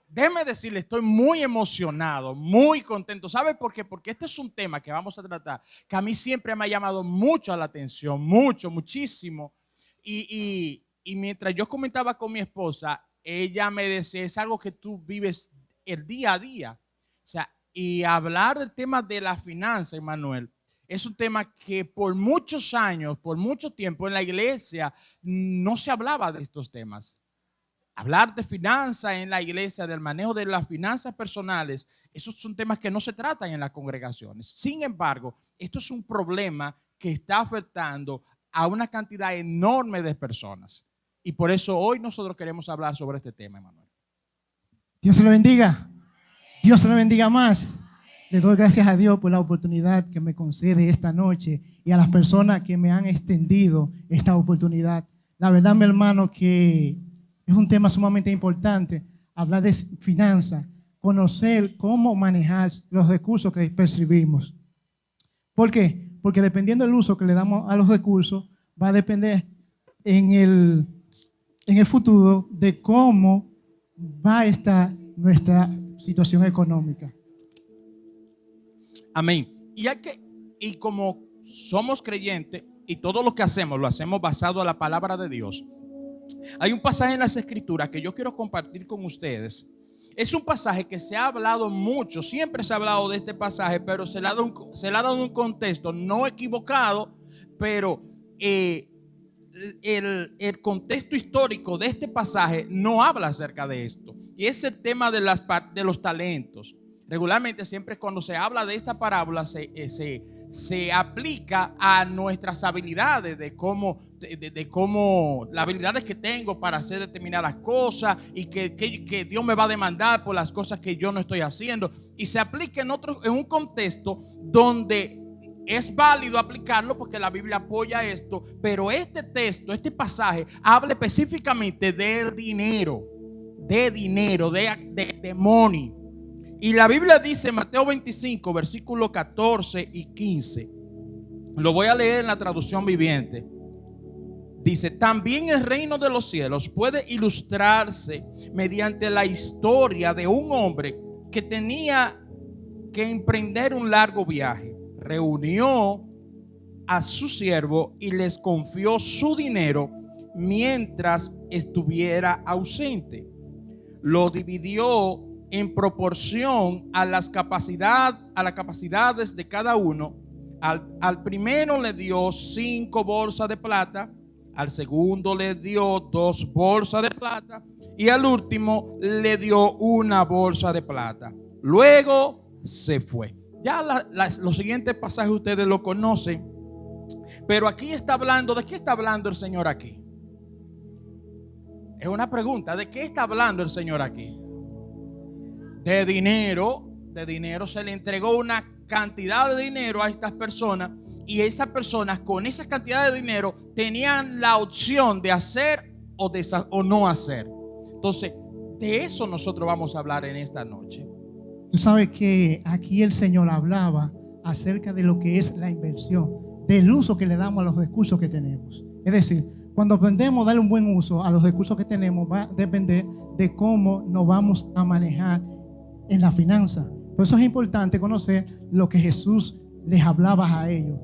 Déjeme decirle, estoy muy emocionado, muy contento. ¿Sabe por qué? Porque este es un tema que vamos a tratar, que a mí siempre me ha llamado mucho la atención, muchísimo. Y mientras yo comentaba con mi esposa, ella me decía, es algo que tú vives el día a día. O sea, y hablar del tema de la finanza, Emanuel, es un tema que por muchos años, por mucho tiempo en la iglesia no se hablaba de estos temas. Hablar de finanzas en la iglesia, del manejo de las finanzas personales, esos son temas que no se tratan en las congregaciones. Sin embargo, esto es un problema que está afectando a una cantidad enorme de personas. Y por eso hoy nosotros queremos hablar sobre este tema, Emanuel. Dios se lo bendiga. Dios se lo bendiga más. Le doy gracias a Dios por la oportunidad que me concede esta noche y a las personas que me han extendido esta oportunidad. La verdad, mi hermano, que es un tema sumamente importante, hablar de finanzas, conocer cómo manejar los recursos que percibimos. ¿Por qué? Porque dependiendo del uso que le damos a los recursos, va a depender en el futuro de cómo va a estar nuestra situación económica. Amén. Y como somos creyentes y todo lo que hacemos lo hacemos basado a la palabra de Dios, hay un pasaje en las Escrituras que yo quiero compartir con ustedes. Es un pasaje que se ha hablado mucho, siempre se ha hablado de este pasaje, pero se le ha dado un contexto no equivocado, pero el contexto histórico de este pasaje no habla acerca de esto. Y es el tema de los talentos. Regularmente siempre cuando se habla de esta parábola se aplica a nuestras habilidades, de cómo las habilidades que tengo para hacer determinadas cosas y que Dios me va a demandar por las cosas que yo no estoy haciendo. Y se aplica en un contexto donde es válido aplicarlo porque la Biblia apoya esto, pero este texto, este pasaje, habla específicamente del dinero, de money. Y la Biblia dice en Mateo 25, versículos 14 y 15. Lo voy a leer en la traducción viviente. Dice, también el reino de los cielos puede ilustrarse mediante la historia de un hombre que tenía que emprender un largo viaje. Reunió a su siervo y les confió su dinero mientras estuviera ausente. Lo dividió en proporción a las capacidades de cada uno. Al primero le dio 5 bolsas de plata, al segundo le dio 2 bolsas de plata y al último le dio 1 bolsa de plata. Luego se fue. Ya los siguientes pasajes ustedes lo conocen, pero aquí está hablando, ¿de qué está hablando el Señor aquí? Es una pregunta, ¿de qué está hablando el Señor aquí? De dinero, se le entregó una cantidad de dinero a estas personas y esas personas con esa cantidad de dinero tenían la opción de hacer o no hacer. Entonces, de eso nosotros vamos a hablar en esta noche. Tú sabes que aquí el Señor hablaba acerca de lo que es la inversión, del uso que le damos a los recursos que tenemos. Es decir, cuando aprendemos a darle un buen uso a los recursos que tenemos, va a depender de cómo nos vamos a manejar en la finanza. Por eso es importante conocer lo que Jesús les hablaba a ellos.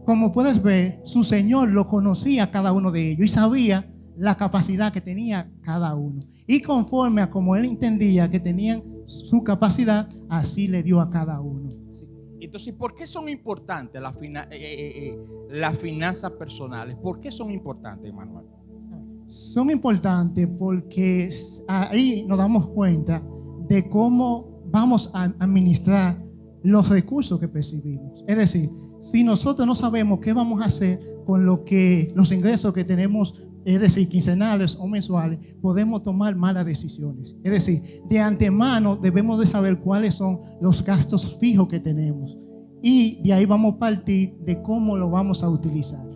Como puedes ver, su Señor lo conocía a cada uno de ellos y sabía la capacidad que tenía cada uno. Y conforme a como él entendía que tenían su capacidad, así le dio a cada uno. Sí. Entonces, ¿por qué son importantes las finanzas personales? ¿Por qué son importantes, Manuel? Son importantes porque ahí nos damos cuenta de cómo vamos a administrar los recursos que percibimos. Es decir, si nosotros no sabemos qué vamos a hacer con los ingresos que tenemos, es decir, quincenales o mensuales, podemos tomar malas decisiones. Es decir, de antemano debemos de saber cuáles son los gastos fijos que tenemos y de ahí vamos a partir de cómo lo vamos a utilizar.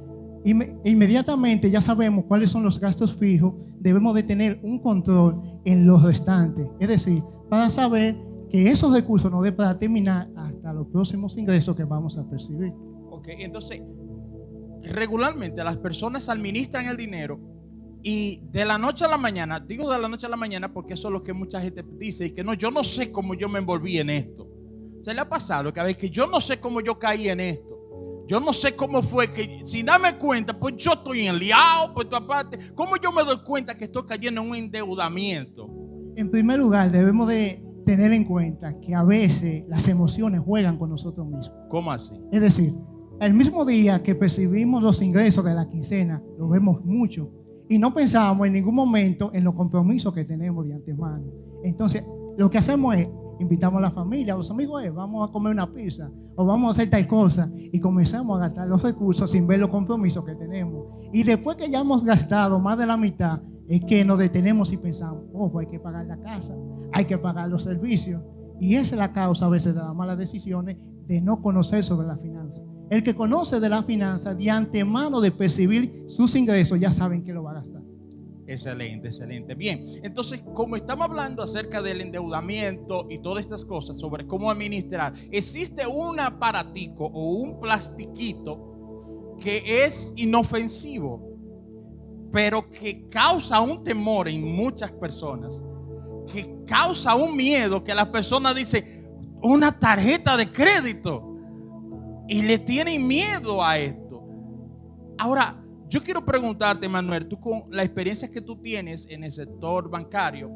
Inmediatamente ya sabemos cuáles son los gastos fijos, debemos de tener un control en los restantes. Es decir, para saber que esos recursos nos den para terminar hasta los próximos ingresos que vamos a percibir. Ok, entonces, regularmente las personas administran el dinero Y de la noche a la mañana, digo de la noche a la mañana porque eso es lo que mucha gente dice, y que no, yo no sé cómo yo me envolví en esto. Se le ha pasado que a veces que yo no sé cómo yo caí en esto. Yo no sé cómo fue que, sin darme cuenta, pues yo estoy enliado por tu parte. ¿Cómo yo me doy cuenta que estoy cayendo en un endeudamiento? En primer lugar, debemos de tener en cuenta que a veces las emociones juegan con nosotros mismos. ¿Cómo así? Es decir, el mismo día que percibimos los ingresos de la quincena, lo vemos mucho y no pensamos en ningún momento en los compromisos que tenemos de antemano. Entonces, lo que hacemos es invitamos a la familia, a los amigos, vamos a comer una pizza o vamos a hacer tal cosa, y comenzamos a gastar los recursos sin ver los compromisos que tenemos. Y después que ya hemos gastado más de la mitad, es que nos detenemos y pensamos, ojo, hay que pagar la casa, hay que pagar los servicios. Y esa es la causa a veces de las malas decisiones, de no conocer sobre la finanza. El que conoce de la finanza de antemano, de percibir sus ingresos, ya saben que lo va a gastar. Excelente, excelente. Bien, entonces, como estamos hablando acerca del endeudamiento y todas estas cosas sobre cómo administrar, existe un aparatico o un plastiquito que es inofensivo, pero que causa un temor en muchas personas, que causa un miedo, que las personas dicen, una tarjeta de crédito, y le tienen miedo a esto. Ahora, yo quiero preguntarte, Manuel, tú con la experiencia que tú tienes en el sector bancario,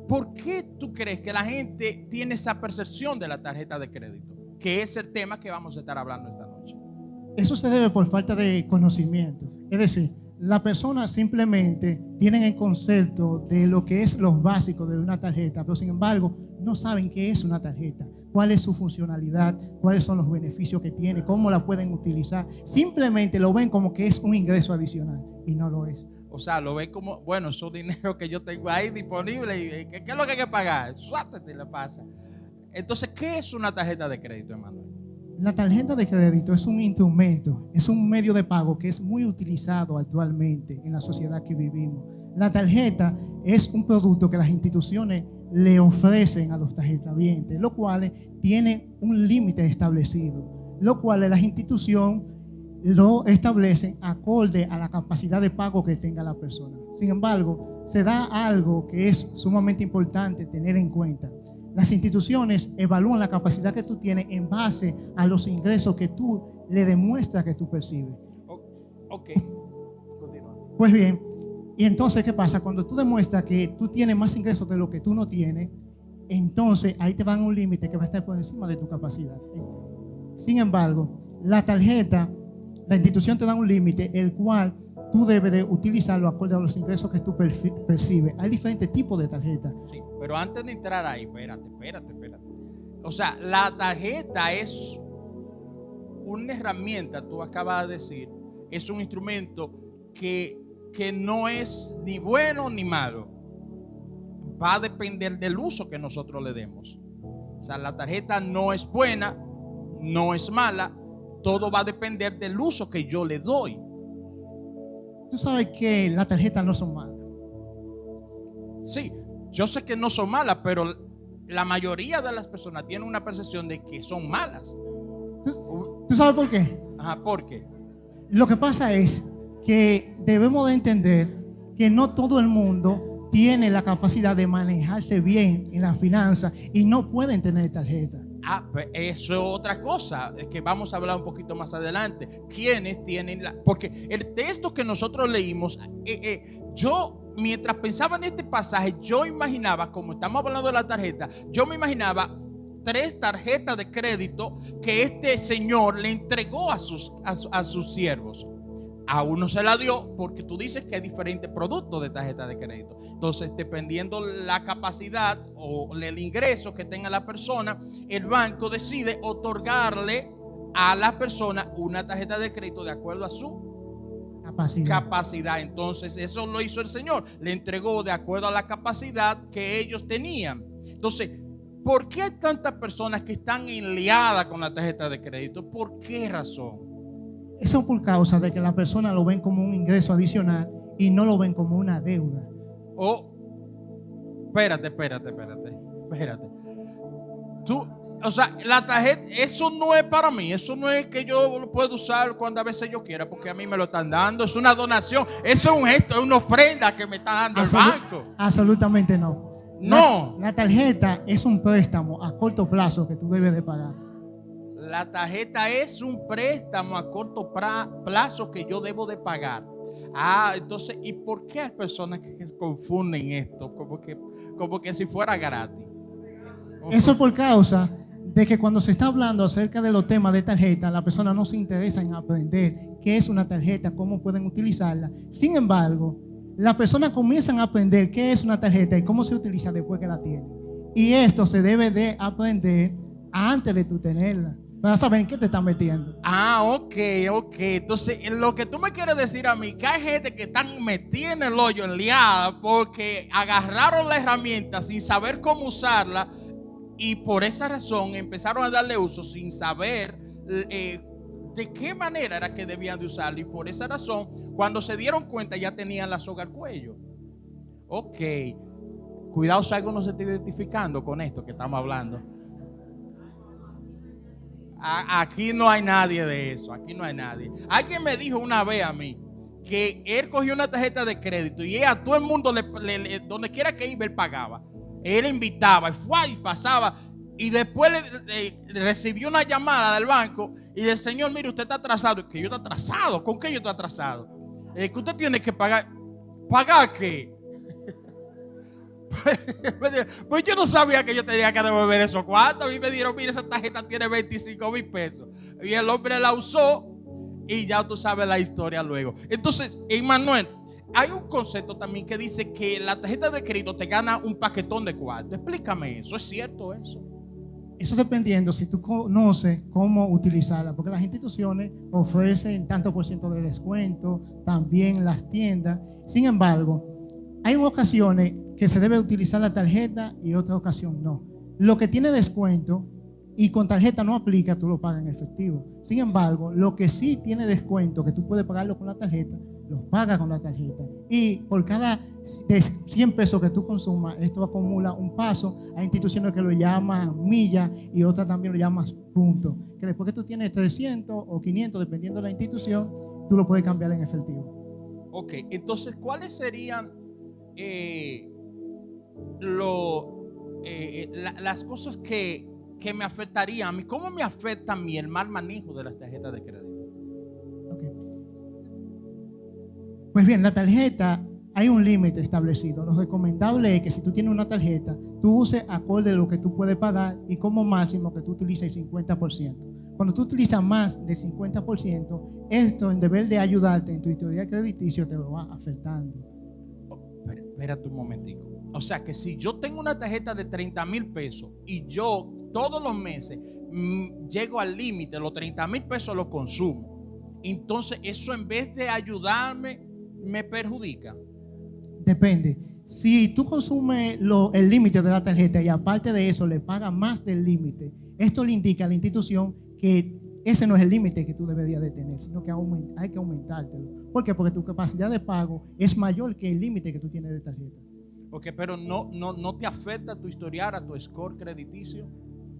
¿por qué tú crees que la gente tiene esa percepción de la tarjeta de crédito? Que es el tema que vamos a estar hablando esta noche. Eso se debe por falta de conocimiento. Es decir, las personas simplemente tienen el concepto de lo que es los básicos de una tarjeta, pero sin embargo no saben qué es una tarjeta, cuál es su funcionalidad, cuáles son los beneficios que tiene, cómo la pueden utilizar. Simplemente lo ven como que es un ingreso adicional y no lo es. O sea, lo ven como, bueno, es un dinero que yo tengo ahí disponible y ¿qué es lo que hay que pagar? Suéltate, le pasa. Entonces, ¿qué es una tarjeta de crédito, Emanuel? La tarjeta de crédito es un instrumento, es un medio de pago que es muy utilizado actualmente en la sociedad que vivimos. La tarjeta es un producto que las instituciones le ofrecen a los tarjetavientes, los cuales tienen un límite establecido, lo cual las instituciones lo establecen acorde a la capacidad de pago que tenga la persona. Sin embargo, se da algo que es sumamente importante tener en cuenta. Las instituciones evalúan la capacidad que tú tienes en base a los ingresos que tú le demuestras que tú percibes. Ok, continúa. Pues bien, y entonces, ¿qué pasa? Cuando tú demuestras que tú tienes más ingresos de lo que tú no tienes, entonces ahí te van a un límite que va a estar por encima de tu capacidad. Sin embargo, la tarjeta, la institución te da un límite, el cual tú debes de utilizarlo acorde a los ingresos que tú percibes. Hay diferentes tipos de tarjetas. Sí, pero antes de entrar ahí, espérate. O sea, la tarjeta es una herramienta, tú acabas de decir, es un instrumento que no es ni bueno ni malo. Va a depender del uso que nosotros le demos. O sea, la tarjeta no es buena, no es mala, todo va a depender del uso que yo le doy. Tú sabes que las tarjetas no son malas. Sí, yo sé que no son malas, pero la mayoría de las personas tienen una percepción de que son malas. ¿Tú sabes por qué? Ajá, ¿por qué? Lo que pasa es que debemos de entender que no todo el mundo tiene la capacidad de manejarse bien en las finanzas y no pueden tener tarjeta. Pues eso es otra cosa, es que vamos a hablar un poquito más adelante. ¿Quiénes tienen porque el texto que nosotros leímos, yo mientras pensaba en este pasaje, yo imaginaba, como estamos hablando de la tarjeta, yo me imaginaba 3 tarjetas de crédito que este señor le entregó a sus siervos. A uno se la dio porque tú dices que hay diferentes productos de tarjeta de crédito. Entonces, dependiendo la capacidad o el ingreso que tenga la persona, el banco decide otorgarle a la persona una tarjeta de crédito de acuerdo a su capacidad. Entonces, eso lo hizo el Señor. Le entregó de acuerdo a la capacidad que ellos tenían. Entonces, ¿por qué hay tantas personas que están enliadas con la tarjeta de crédito? ¿Por qué razón? Eso por causa de que la persona lo ven como un ingreso adicional y no lo ven como una deuda. Espérate. O sea, la tarjeta, eso no es para mí, eso no es que yo lo puedo usar cuando a veces yo quiera, porque a mí me lo están dando, es una donación, eso es un gesto, es una ofrenda que me está dando el banco. Absolutamente no. No, La tarjeta es un préstamo a corto plazo que tú debes de pagar. la tarjeta es un préstamo a corto plazo que yo debo de pagar. Ah, entonces, ¿y por qué hay personas que confunden esto? Como que si fuera gratis. Eso por causa de que cuando se está hablando acerca de los temas de tarjeta, la persona no se interesa en aprender qué es una tarjeta, cómo pueden utilizarla. Sin embargo, las personas comienzan a aprender qué es una tarjeta y cómo se utiliza después que la tienen. Y esto se debe de aprender antes de tú tenerla, para saber en qué te estás metiendo. Ah, ok. Entonces, lo que tú me quieres decir a mí, que hay gente que están metida en el hoyo, en liada, porque agarraron la herramienta sin saber cómo usarla y por esa razón empezaron a darle uso sin saber de qué manera era que debían de usarla. Y por esa razón, cuando se dieron cuenta, ya tenían la soga al cuello. Ok. Cuidado si algo no se está identificando con esto que estamos hablando. Aquí no hay nadie de eso, aquí no hay nadie. Alguien me dijo una vez a mí que él cogió una tarjeta de crédito y a todo el mundo, donde quiera que iba, él pagaba. Él invitaba y pasaba. Y después recibió una llamada del banco y del señor, mire, usted está atrasado. ¿Que yo estoy atrasado? ¿Con qué yo estoy atrasado? Que usted tiene que pagar. ¿Pagar qué? Pues yo no sabía que yo tenía que devolver esos cuartos. A mí me dieron, mira, esa tarjeta tiene 25,000 pesos. Y el hombre la usó y ya tú sabes la historia luego. Entonces, Emmanuel, hay un concepto también que dice que la tarjeta de crédito te gana un paquetón de cuartos. Explícame eso, ¿es cierto eso? Eso dependiendo si tú conoces cómo utilizarla, porque las instituciones ofrecen tanto por ciento de descuento, también las tiendas. Sin embargo, hay ocasiones que se debe utilizar la tarjeta y otra ocasión no. Lo que tiene descuento y con tarjeta no aplica, tú lo pagas en efectivo. Sin embargo, lo que sí tiene descuento, que tú puedes pagarlo con la tarjeta, lo pagas con la tarjeta. Y por cada de 100 pesos que tú consumas, esto acumula un paso. Hay instituciones que lo llaman millas y otras también lo llaman puntos. Que después que tú tienes 300 o 500, dependiendo de la institución, tú lo puedes cambiar en efectivo. Ok, entonces, ¿cuáles serían las cosas que me afectarían a mí? ¿Cómo me afecta a mí el mal manejo de las tarjetas de crédito? Okay. Pues bien, la tarjeta hay un límite establecido. Lo recomendable es que si tú tienes una tarjeta, tú uses acorde a lo que tú puedes pagar y como máximo que tú utilices el 50%. Cuando tú utilizas más del 50%, esto en deber de ayudarte en tu historial crediticio te lo va afectando. Espérate un momentico. O sea que si yo tengo una tarjeta de 30,000 pesos y yo todos los meses llego al límite, los 30,000 pesos los consumo, entonces eso en vez de ayudarme me perjudica. Depende. Si tú consumes el límite de la tarjeta y aparte de eso le pagas más del límite, esto le indica a la institución que ese no es el límite que tú deberías de tener, sino que hay que aumentártelo. ¿Por qué? Porque tu capacidad de pago es mayor que el límite que tú tienes de tarjeta. Ok, pero no te afecta tu historial, a tu score crediticio.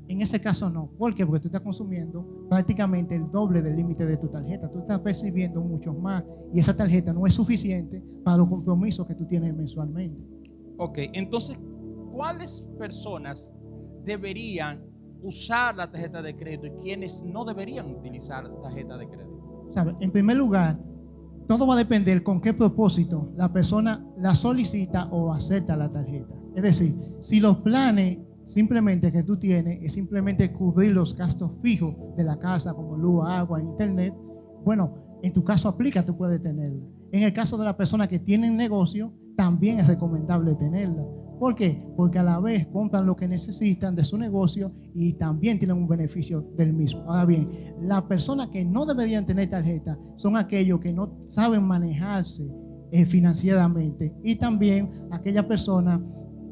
En ese caso no. ¿Por qué? Porque tú estás consumiendo prácticamente el doble del límite de tu tarjeta. Tú estás percibiendo mucho más y esa tarjeta no es suficiente para los compromisos que tú tienes mensualmente. Ok, entonces, ¿cuáles personas deberían usar la tarjeta de crédito y quiénes no deberían utilizar la tarjeta de crédito? ¿Sabe? En primer lugar, todo va a depender con qué propósito la persona la solicita o acepta la tarjeta. Es decir, si los planes simplemente que tú tienes es simplemente cubrir los gastos fijos de la casa como luz, agua, internet, bueno, en tu caso aplica, tú puedes tenerla. En el caso de la persona que tiene negocio, también es recomendable tenerla. ¿Por qué? Porque a la vez compran lo que necesitan de su negocio y también tienen un beneficio del mismo. Ahora bien, las personas que no deberían tener tarjeta son aquellos que no saben manejarse financieramente y también aquellas personas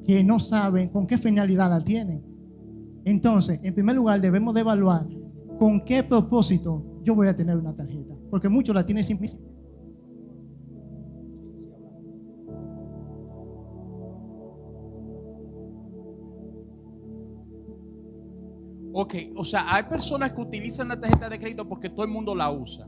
que no saben con qué finalidad la tienen. Entonces, en primer lugar, debemos de evaluar con qué propósito yo voy a tener una tarjeta, porque muchos la tienen sin. Ok, o sea, hay personas que utilizan la tarjeta de crédito porque todo el mundo la usa.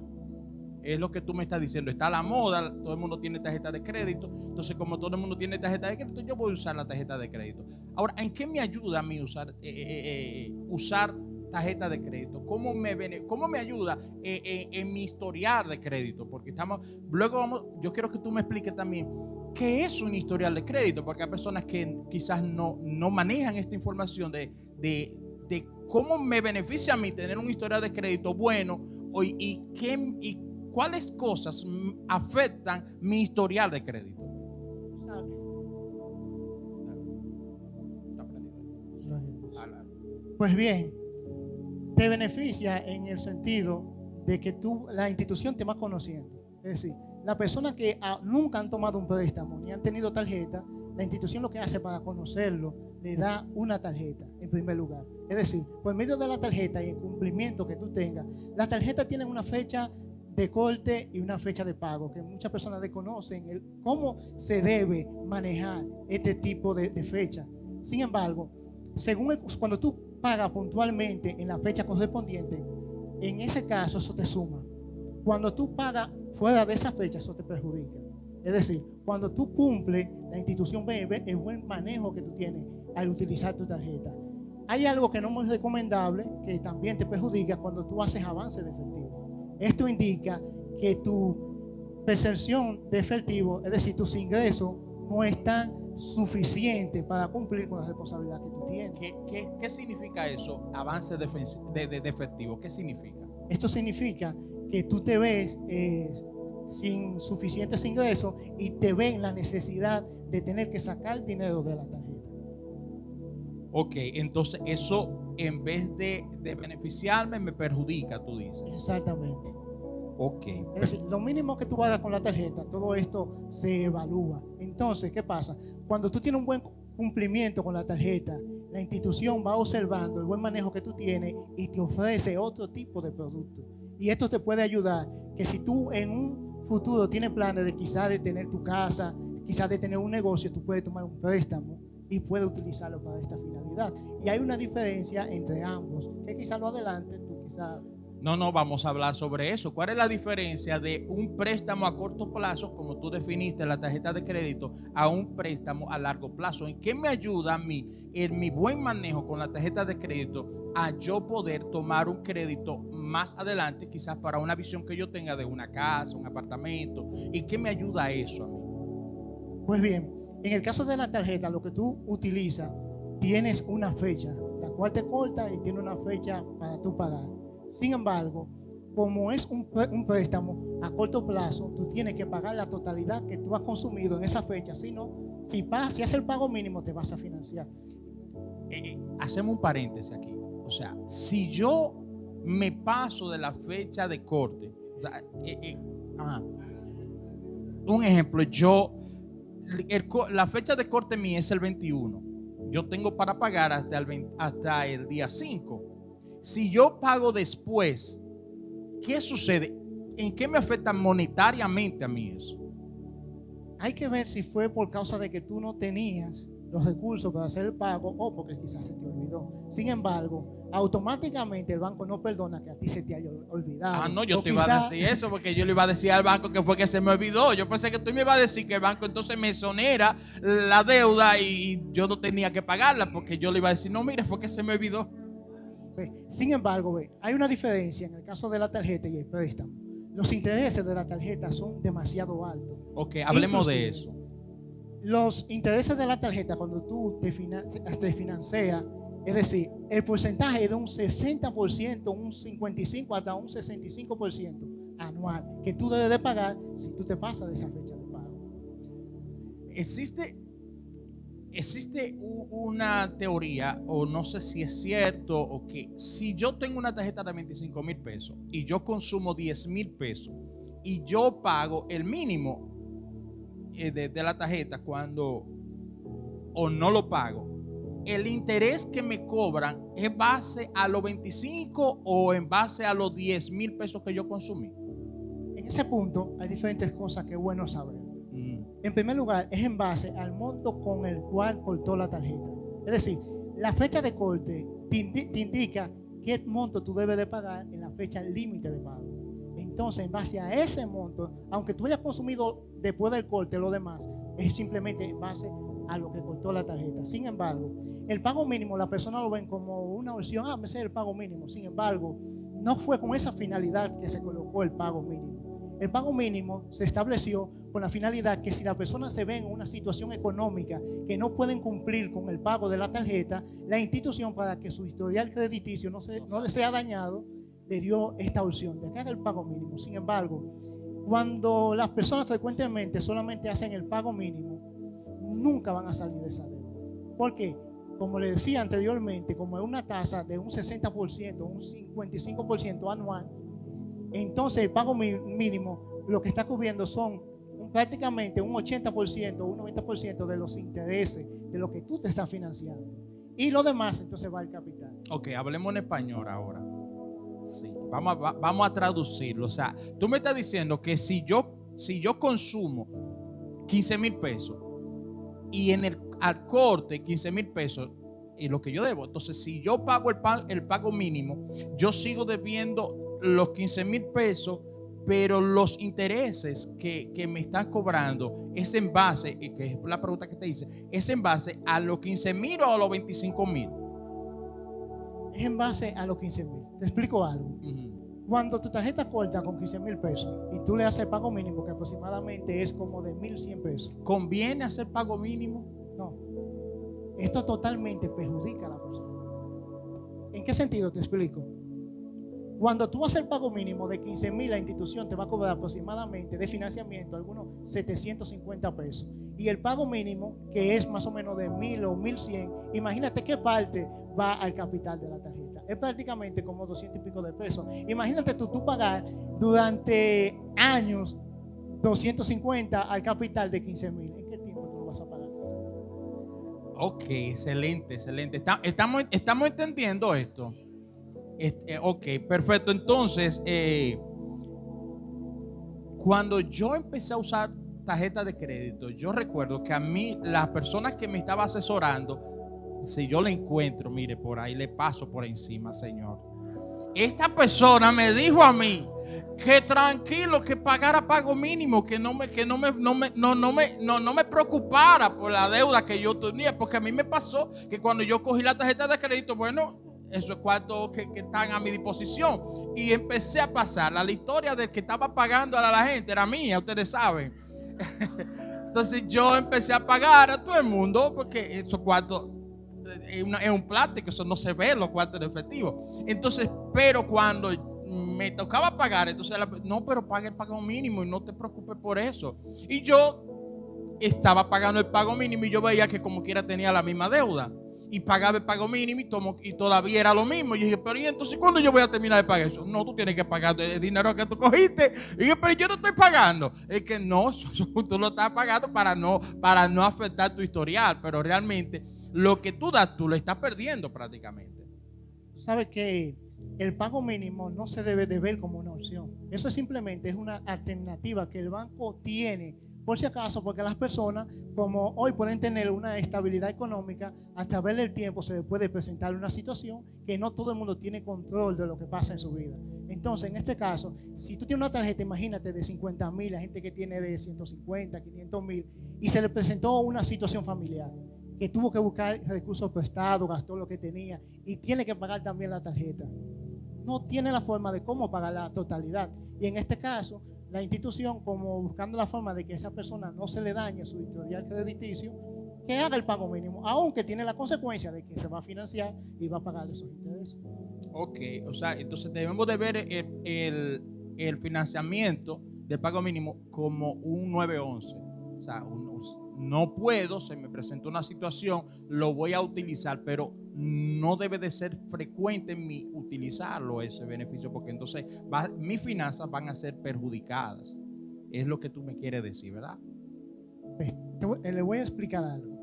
Es lo que tú me estás diciendo. Está la moda, todo el mundo tiene tarjeta de crédito. Entonces, como todo el mundo tiene tarjeta de crédito, yo voy a usar la tarjeta de crédito. Ahora, ¿en qué me ayuda a mí usar tarjeta de crédito? ¿Cómo me ayuda en mi historial de crédito? Porque yo quiero que tú me expliques también qué es un historial de crédito, porque hay personas que quizás no manejan esta información de cómo me beneficia a mí tener un historial de crédito bueno y cuáles cosas afectan mi historial de crédito. Pues bien, te beneficia en el sentido de que la institución te va conociendo. Es decir, las personas que nunca han tomado un préstamo ni han tenido tarjeta, la institución lo que hace para conocerlo, le da una tarjeta en primer lugar. Es decir, por medio de la tarjeta y el cumplimiento que tú tengas, las tarjetas tienen una fecha de corte y una fecha de pago, que muchas personas desconocen cómo se debe manejar este tipo de fecha. Sin embargo, cuando tú pagas puntualmente en la fecha correspondiente, en ese caso eso te suma. Cuando tú pagas fuera de esa fecha, eso te perjudica. Es decir, cuando tú cumples, la institución ve el buen manejo que tú tienes al utilizar tu tarjeta. Hay algo que no es muy recomendable, que también te perjudica cuando tú haces avance de efectivo. Esto indica que tu percepción de efectivo, es decir, tus ingresos, no están suficientes para cumplir con la responsabilidad que tú tienes. ¿Qué significa eso? Avance de efectivo. ¿Qué significa? Esto significa que tú te ves sin suficientes ingresos y te ves en la necesidad de tener que sacar dinero de la tarjeta. Ok, entonces eso en vez de beneficiarme me perjudica, tú dices. Exactamente. Ok. Es decir, lo mínimo que tú hagas con la tarjeta, todo esto se evalúa. Entonces, ¿qué pasa? Cuando tú tienes un buen cumplimiento con la tarjeta, la institución va observando el buen manejo que tú tienes y te ofrece otro tipo de producto. Y esto te puede ayudar, que si tú en un futuro tienes planes de quizás de tener tu casa, quizás de tener un negocio, tú puedes tomar un préstamo y puedes utilizarlo para esta finalidad. Y hay una diferencia entre ambos, que quizás lo adelante, tú quizás... No, vamos a hablar sobre eso. ¿Cuál es la diferencia de un préstamo a corto plazo, como tú definiste la tarjeta de crédito, a un préstamo a largo plazo? ¿En qué me ayuda a mí, en mi buen manejo con la tarjeta de crédito, a yo poder tomar un crédito más adelante, quizás para una visión que yo tenga de una casa, un apartamento? ¿Y qué me ayuda a eso a mí? Pues bien, en el caso de la tarjeta, lo que tú utilizas, tienes una fecha, la cual te corta y tiene una fecha para tú pagar. Sin embargo, como es un préstamo a corto plazo, tú tienes que pagar la totalidad que tú has consumido en esa fecha. Si no, si haces el pago mínimo, te vas a financiar. Hacemos un paréntesis aquí. O sea, si yo me paso de la fecha de corte, o sea, un ejemplo, la fecha de corte mía es el 21. Yo tengo para pagar hasta el día 5. Si yo pago después, ¿qué sucede? ¿En qué me afecta monetariamente a mí eso? Hay que ver si fue por causa de que tú no tenías los recursos para hacer el pago o porque quizás se te olvidó. Sin embargo, automáticamente el banco no perdona que a ti se te haya olvidado. No, yo te iba a decir eso porque yo le iba a decir al banco que fue que se me olvidó. Yo pensé que tú me ibas a decir que el banco entonces me exonera la deuda y yo no tenía que pagarla, porque yo le iba a decir, no, mire, fue que se me olvidó. Sin embargo, hay una diferencia en el caso de la tarjeta y el préstamo. Los intereses de la tarjeta son demasiado altos. Ok, hablemos de eso. Los intereses de la tarjeta, cuando tú te financias, es decir, el porcentaje es de un 60%, un 55% hasta un 65% anual que tú debes de pagar si tú te pasas de esa fecha de pago. Existe una teoría, o no sé si es cierto, o que si yo tengo una tarjeta de 25,000 pesos y yo consumo 10,000 pesos y yo pago el mínimo de la tarjeta o no lo pago, el interés que me cobran es base a los 25 o en base a los 10,000 pesos que yo consumí. En ese punto hay diferentes cosas que es bueno saber. En primer lugar, es en base al monto con el cual cortó la tarjeta. Es decir, la fecha de corte te indica qué monto tú debes de pagar en la fecha límite de pago. Entonces, en base a ese monto, aunque tú hayas consumido después del corte lo demás, es simplemente en base a lo que cortó la tarjeta. Sin embargo, el pago mínimo, la persona lo ven como una opción, ese es el pago mínimo. Sin embargo, no fue con esa finalidad que se colocó el pago mínimo. El pago mínimo se estableció con la finalidad que si la persona se ve en una situación económica que no pueden cumplir con el pago de la tarjeta, la institución, para que su historial crediticio no le sea dañado, le dio esta opción de que haga el pago mínimo. Sin embargo, cuando las personas frecuentemente solamente hacen el pago mínimo, nunca van a salir de esa deuda. ¿Por qué? Como le decía anteriormente, como es una tasa de un 60%, un 55% anual, entonces el pago mínimo lo que está cubriendo son prácticamente un 80%, un 90% de los intereses de lo que tú te estás financiando. Y lo demás entonces va al capital. Ok, hablemos en español ahora. Sí, vamos a traducirlo. O sea, tú me estás diciendo que si yo consumo 15,000 pesos y al corte 15,000 pesos es lo que yo debo, entonces si yo pago el pago mínimo, yo sigo debiendo los 15,000 pesos, pero los intereses que me están cobrando es en base, que es la pregunta que te hice, es en base a los 15,000 o a los 25,000. Es en base a los 15,000. Te explico algo. Cuando tu tarjeta corta con 15,000 pesos y tú le haces el pago mínimo, que aproximadamente es como de 1,100 pesos. ¿Conviene hacer pago mínimo? No. Esto totalmente perjudica a la persona. ¿En qué sentido? Te explico. Cuando tú haces el pago mínimo de 15,000, la institución te va a cobrar aproximadamente de financiamiento algunos 750 pesos. Y el pago mínimo, que es más o menos de 1,000 o 1,100, imagínate qué parte va al capital de la tarjeta. Es prácticamente como 200 y pico de pesos. Imagínate tú pagar durante años 250 al capital de 15,000. ¿En qué tiempo tú lo vas a pagar? Ok, excelente. Estamos entendiendo esto. Ok, perfecto. Entonces, cuando yo empecé a usar tarjeta de crédito, yo recuerdo que a mí, las personas que me estaban asesorando, si yo la encuentro, mire, por ahí le paso por encima, señor. Esta persona me dijo a mí que tranquilo, que pagara pago mínimo, que no me preocupara por la deuda que yo tenía, porque a mí me pasó que cuando yo cogí la tarjeta de crédito, bueno, eso es cuarto que están a mi disposición, y empecé a pasar la historia del que estaba pagando a la gente era mía, ustedes saben. Entonces yo empecé a pagar a todo el mundo, porque esos cuartos es un plástico, eso no se ve, los cuartos en efectivo. Entonces, pero cuando me tocaba pagar, entonces no, pero pague el pago mínimo y no te preocupes por eso. Y yo estaba pagando el pago mínimo y yo veía que como quiera tenía la misma deuda. Y pagaba el pago mínimo y todavía era lo mismo. Y yo dije, pero ¿y entonces cuándo yo voy a terminar de pagar eso? No, tú tienes que pagar el dinero que tú cogiste. Y dije, pero yo no estoy pagando. Es que no, tú lo estás pagando para no afectar tu historial. Pero realmente lo que tú das, tú lo estás perdiendo prácticamente. Sabes que el pago mínimo no se debe de ver como una opción. Eso simplemente es una alternativa que el banco tiene, por si acaso, porque las personas, como hoy pueden tener una estabilidad económica, a través del tiempo se les puede presentar una situación que no todo el mundo tiene control de lo que pasa en su vida. Entonces, en este caso, si tú tienes una tarjeta, imagínate, de 50,000, la gente que tiene de 150, 500,000, y se le presentó una situación familiar, que tuvo que buscar recursos prestados, gastó lo que tenía y tiene que pagar también la tarjeta. No tiene la forma de cómo pagar la totalidad. Y en este caso, la institución, como buscando la forma de que esa persona no se le dañe su historial crediticio, que haga el pago mínimo, aunque tiene la consecuencia de que se va a financiar y va a pagar esos intereses. Ok, o sea, entonces debemos de ver el financiamiento del pago mínimo como un 911. O sea, no puedo, se me presentó una situación, lo voy a utilizar, pero no debe de ser frecuente en mi utilizarlo ese beneficio, porque entonces mis finanzas van a ser perjudicadas. Es lo que tú me quieres decir, ¿verdad? Le voy a explicar algo.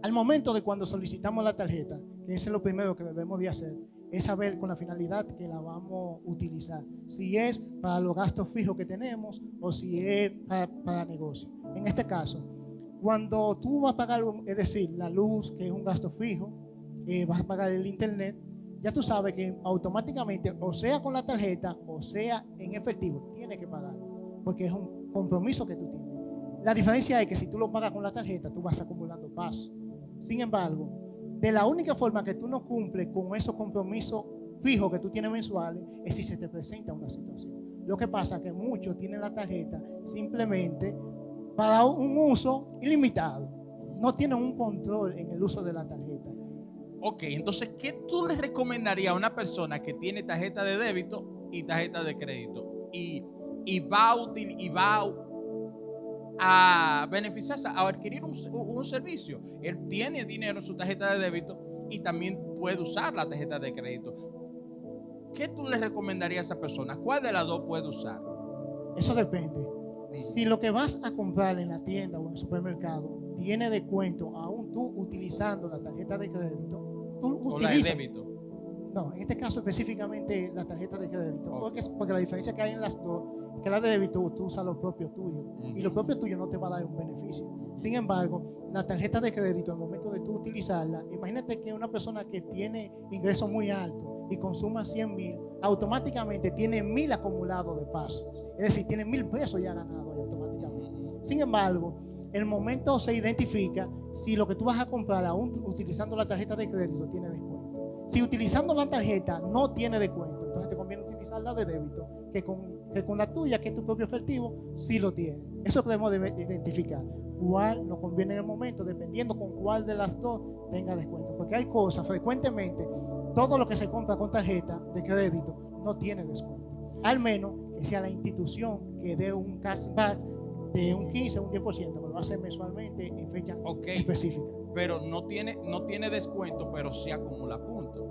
Al momento de cuando solicitamos la tarjeta, que eso es lo primero que debemos de hacer, es saber con la finalidad que la vamos a utilizar. Si es para los gastos fijos que tenemos o si es para negocio. En este caso, cuando tú vas a pagar, es decir, la luz, que es un gasto fijo, vas a pagar el internet, ya tú sabes que automáticamente, o sea con la tarjeta, o sea en efectivo, tienes que pagar, porque es un compromiso que tú tienes. La diferencia es que si tú lo pagas con la tarjeta, tú vas acumulando paz. Sin embargo, de la única forma que tú no cumples con esos compromisos fijos que tú tienes mensuales es si se te presenta una situación. Lo que pasa es que muchos tienen la tarjeta simplemente para un uso ilimitado. No tienen un control en el uso de la tarjeta. Ok, entonces, ¿qué tú le recomendarías a una persona que tiene tarjeta de débito y tarjeta de crédito y va a beneficiarse, a adquirir un servicio? Él tiene dinero en su tarjeta de débito y también puede usar la tarjeta de crédito. ¿Qué tú le recomendarías a esa persona? ¿Cuál de las dos puede usar? Eso depende. Si lo que vas a comprar en la tienda o en el supermercado tiene descuento, aún tú utilizando la tarjeta de crédito, tú ¿O la de utilizas. débito? No, en este caso específicamente la tarjeta de crédito. Okay. Porque la diferencia que hay en las dos es que la de débito tú usas lo propio tuyo y lo propio tuyo no te va a dar un beneficio. Sin embargo, la tarjeta de crédito, al momento de tú utilizarla, imagínate que una persona que tiene ingresos muy altos y consuma 100,000, automáticamente tiene 1,000 acumulados de paz. Es decir, tiene 1,000 pesos ya ganados automáticamente. Sin embargo, el momento se identifica si lo que tú vas a comprar aún utilizando la tarjeta de crédito tiene descuento. Si utilizando la tarjeta no tiene descuento, entonces te conviene utilizar la de débito, que con la tuya, que es tu propio efectivo, sí lo tiene. Eso debemos de identificar. Cuál nos conviene en el momento, dependiendo con cuál de las dos tenga descuento. Porque hay cosas, frecuentemente, todo lo que se compra con tarjeta de crédito no tiene descuento. Al menos que sea la institución que dé un cashback de un 15 o un 10%, que lo hace mensualmente en fecha específica. Pero no tiene descuento, pero sí acumula puntos.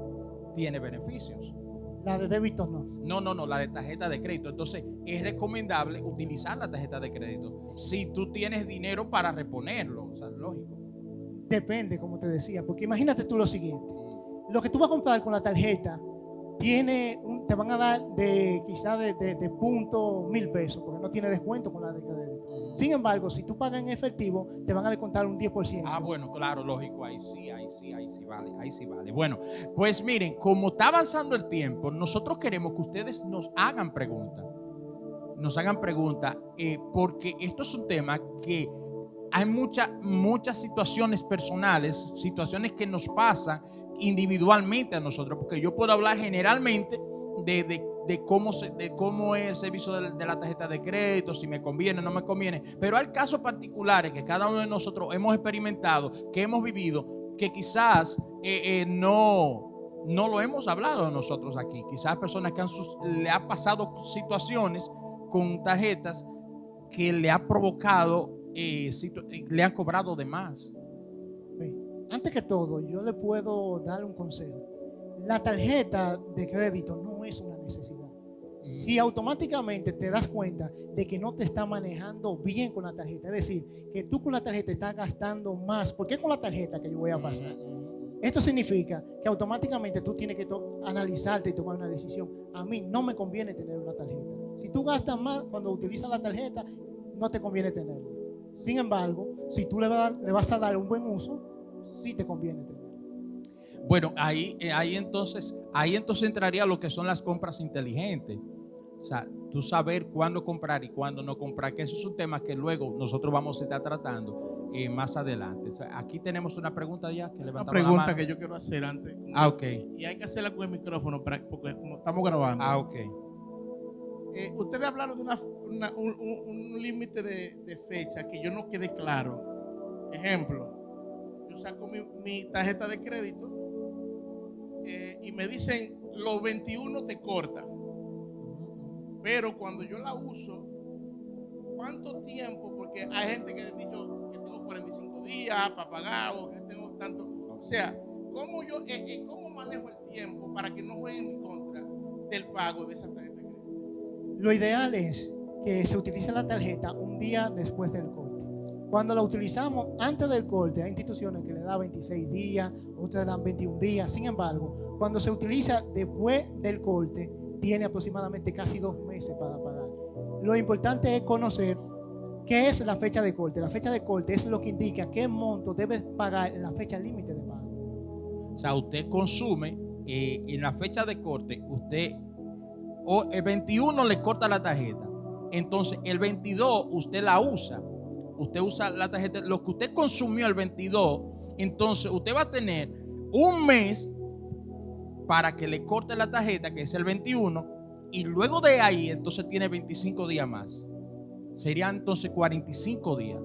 Tiene beneficios. La de débito no. No, la de tarjeta de crédito. Entonces, es recomendable utilizar la tarjeta de crédito si tú tienes dinero para reponerlo. O sea, lógico. Depende, como te decía, porque imagínate tú lo siguiente. Lo que tú vas a comprar con la tarjeta te van a dar quizás de punto 1,000 pesos, porque no tiene descuento con la de crédito. Sin embargo, si tú pagas en efectivo, te van a descontar un 10%. Ah, bueno, claro, lógico, ahí sí vale. Bueno, pues miren, como está avanzando el tiempo, nosotros queremos que ustedes nos hagan preguntas. Porque esto es un tema que hay muchas situaciones personales, situaciones que nos pasan individualmente a nosotros, porque yo puedo hablar generalmente de cómo es el servicio de la tarjeta de crédito, si me conviene o no me conviene, pero hay casos particulares que cada uno de nosotros hemos experimentado, que hemos vivido, que quizás no lo hemos hablado nosotros aquí. Quizás personas que le han pasado situaciones con tarjetas que le ha provocado, le han cobrado de más. Antes que todo, yo le puedo dar un consejo. La tarjeta de crédito no es una necesidad. Si automáticamente te das cuenta de que no te está manejando bien con la tarjeta, es decir, que tú con la tarjeta estás gastando más, ¿por qué con la tarjeta que yo voy a pasar? Esto significa que automáticamente tú tienes que analizarte y tomar una decisión. A mí no me conviene tener una tarjeta. Si tú gastas más cuando utilizas la tarjeta, no te conviene tenerla. Sin embargo, si tú le vas a dar un buen uso, sí te conviene tenerla. Bueno, ahí entonces entraría lo que son las compras inteligentes. O sea, tú saber cuándo comprar y cuándo no comprar, que eso es un tema que luego nosotros vamos a estar tratando más adelante. O sea, aquí tenemos una pregunta ya que levantamos la mano. Una pregunta que yo quiero hacer antes. Ok. Y hay que hacerla con el micrófono porque como estamos grabando. Ok. Ustedes hablaron de un límite de fecha que yo no quedé claro. Ejemplo, yo saco mi tarjeta de crédito y me dicen los 21 te corta. Pero cuando yo la uso, ¿cuánto tiempo? Porque hay gente que ha dicho que tengo 45 días para pagar o que tengo tanto. O sea, ¿cómo manejo el tiempo para que no jueguen en contra del pago de esa tarjeta de crédito? Lo ideal es que se utilice la tarjeta un día después del corte. Cuando la utilizamos antes del corte, hay instituciones que le dan 26 días, otras le dan 21 días. Sin embargo, cuando se utiliza después del corte, tiene aproximadamente casi 2 meses para pagar. Lo importante es conocer qué es la fecha de corte. La fecha de corte es lo que indica qué monto debes pagar en la fecha límite de pago. O sea, usted consume en la fecha de corte, usted o el 21 le corta la tarjeta. Entonces, el 22 usted la usa. Usted usa la tarjeta, lo que usted consumió el 22, entonces usted va a tener un mes para que le corte la tarjeta, que es el 21, y luego de ahí entonces tiene 25 días más. Serían entonces 45 días.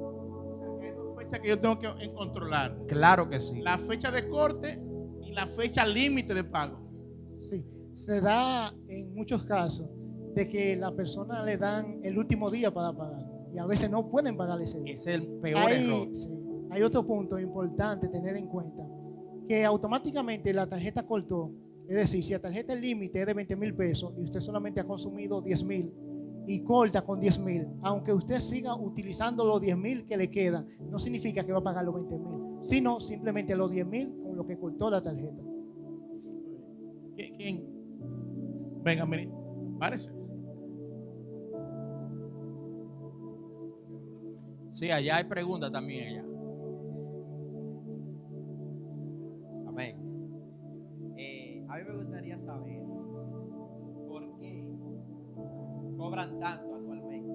Hay dos fechas que yo tengo que controlar. Claro que sí. La fecha de corte y la fecha límite de pago. Sí, se da en muchos casos de que la persona le dan el último día para pagar y a veces no pueden pagar ese día. Es el peor error. Sí, hay otro punto importante tener en cuenta, que automáticamente la tarjeta cortó. Es decir, si la tarjeta el límite es de 20,000 pesos y usted solamente ha consumido 10,000 y corta con 10,000, aunque usted siga utilizando los 10,000 que le quedan, no significa que va a pagar los 20,000, sino simplemente los 10,000 con lo que cortó la tarjeta. ¿Quién? Venga, miren, párese. Sí, allá hay preguntas también allá. Amén. A mí me gustaría saber por qué cobran tanto anualmente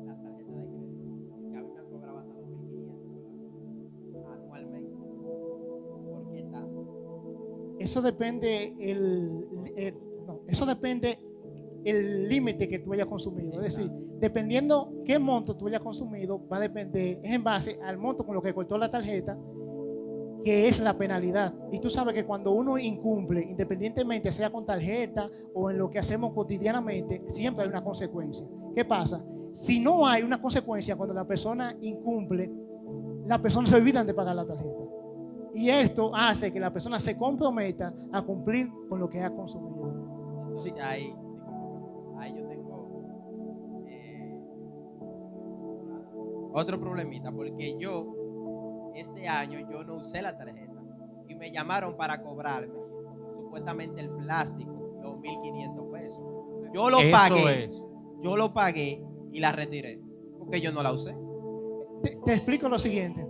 las tarjetas de crédito. Que a mí me han cobrado hasta $2,500 anualmente. ¿Por qué tanto? Eso depende el límite que tú hayas consumido. Es decir, dependiendo qué monto tú hayas consumido, va a depender, es en base al monto con lo que cortó la tarjeta, que es la penalidad. Y tú sabes que cuando uno incumple, independientemente sea con tarjeta o en lo que hacemos cotidianamente, siempre hay una consecuencia. ¿Qué pasa? Si no hay una consecuencia cuando la persona incumple, las personas se olvidan de pagar la tarjeta. Y esto hace que la persona se comprometa a cumplir con lo que ha consumido. Entonces Sí. ahí yo tengo otro problemita, porque este año yo no usé la tarjeta y me llamaron para cobrarme supuestamente el plástico, los 1,500 pesos. Yo lo pagué, yo lo pagué y la retiré porque yo no la usé. Te explico lo siguiente.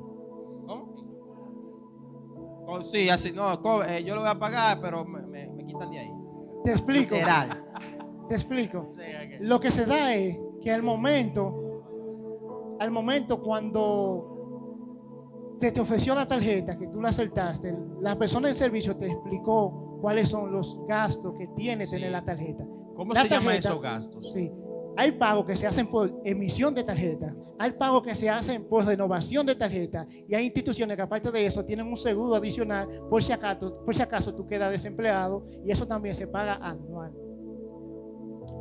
¿Cómo? Oh, sí, así, no, yo lo voy a pagar, pero me quitan de ahí. Te explico. Literal. Te explico. Sí, ok. Lo que se da es que al momento cuando se te ofreció la tarjeta, que tú la aceptaste, la persona del servicio te explicó cuáles son los gastos que tiene Sí. tener la tarjeta. ¿Cómo La se llaman tarjeta, esos gastos? Sí. Hay pagos que se hacen por emisión de tarjeta, hay pagos que se hacen por renovación de tarjeta y hay instituciones que aparte de eso tienen un seguro adicional por si acaso tú quedas desempleado y eso también se paga anual.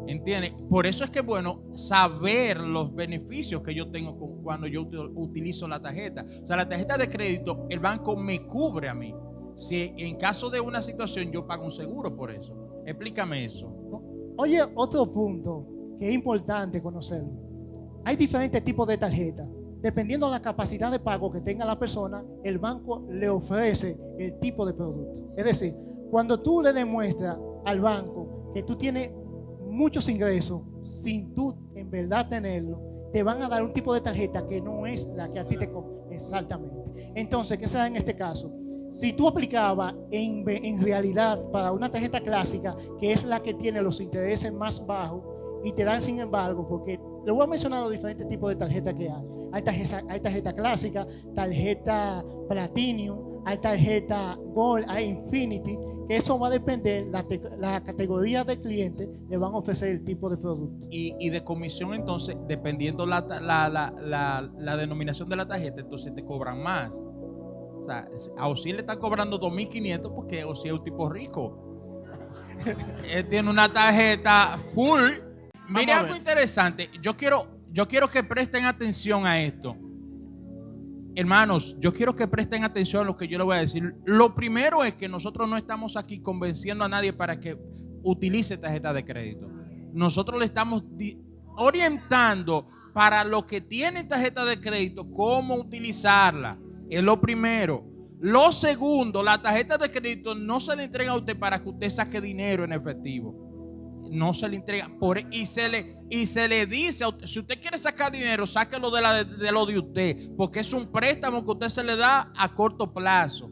¿Entiendes? Por eso es que es bueno saber los beneficios que yo tengo cuando yo utilizo la tarjeta. O sea, la tarjeta de crédito, el banco me cubre a mí. Si en caso de una situación yo pago un seguro por eso. Explícame eso. Oye, otro punto que es importante conocerlo. Hay diferentes tipos de tarjetas. Dependiendo de la capacidad de pago que tenga la persona, el banco le ofrece el tipo de producto. Es decir, cuando tú le demuestras al banco que tú tienes muchos ingresos sin tú en verdad tenerlo, te van a dar un tipo de tarjeta que no es la que a ti te conviene. Exactamente. Entonces, ¿qué se da en este caso? Si tú aplicabas en realidad para una tarjeta clásica, que es la que tiene los intereses más bajos, y te dan sin embargo, porque le voy a mencionar los diferentes tipos de tarjetas que hay. Hay tarjeta clásica, tarjeta Platinum, hay tarjeta Gold, hay Infinity, que eso va a depender, la categoría de cliente le van a ofrecer el tipo de producto. Y de comisión, entonces, dependiendo la denominación de la tarjeta, entonces te cobran más. O sea, a Osiel le están cobrando 2,500 porque Osiel es un tipo rico. Él tiene una tarjeta full. Mire Vamos a algo ver. interesante. Yo quiero que presten atención a esto. Hermanos, yo quiero que presten atención a lo que yo les voy a decir. Lo primero es que nosotros no estamos aquí convenciendo a nadie para que utilice tarjeta de crédito. Nosotros le estamos orientando para los que tienen tarjeta de crédito cómo utilizarla. Es lo primero. Lo segundo, la tarjeta de crédito no se le entrega a usted para que usted saque dinero en efectivo. No se le entrega y se le dice a usted, si usted quiere sacar dinero, sáquelo de lo de usted, porque es un préstamo que usted se le da a corto plazo.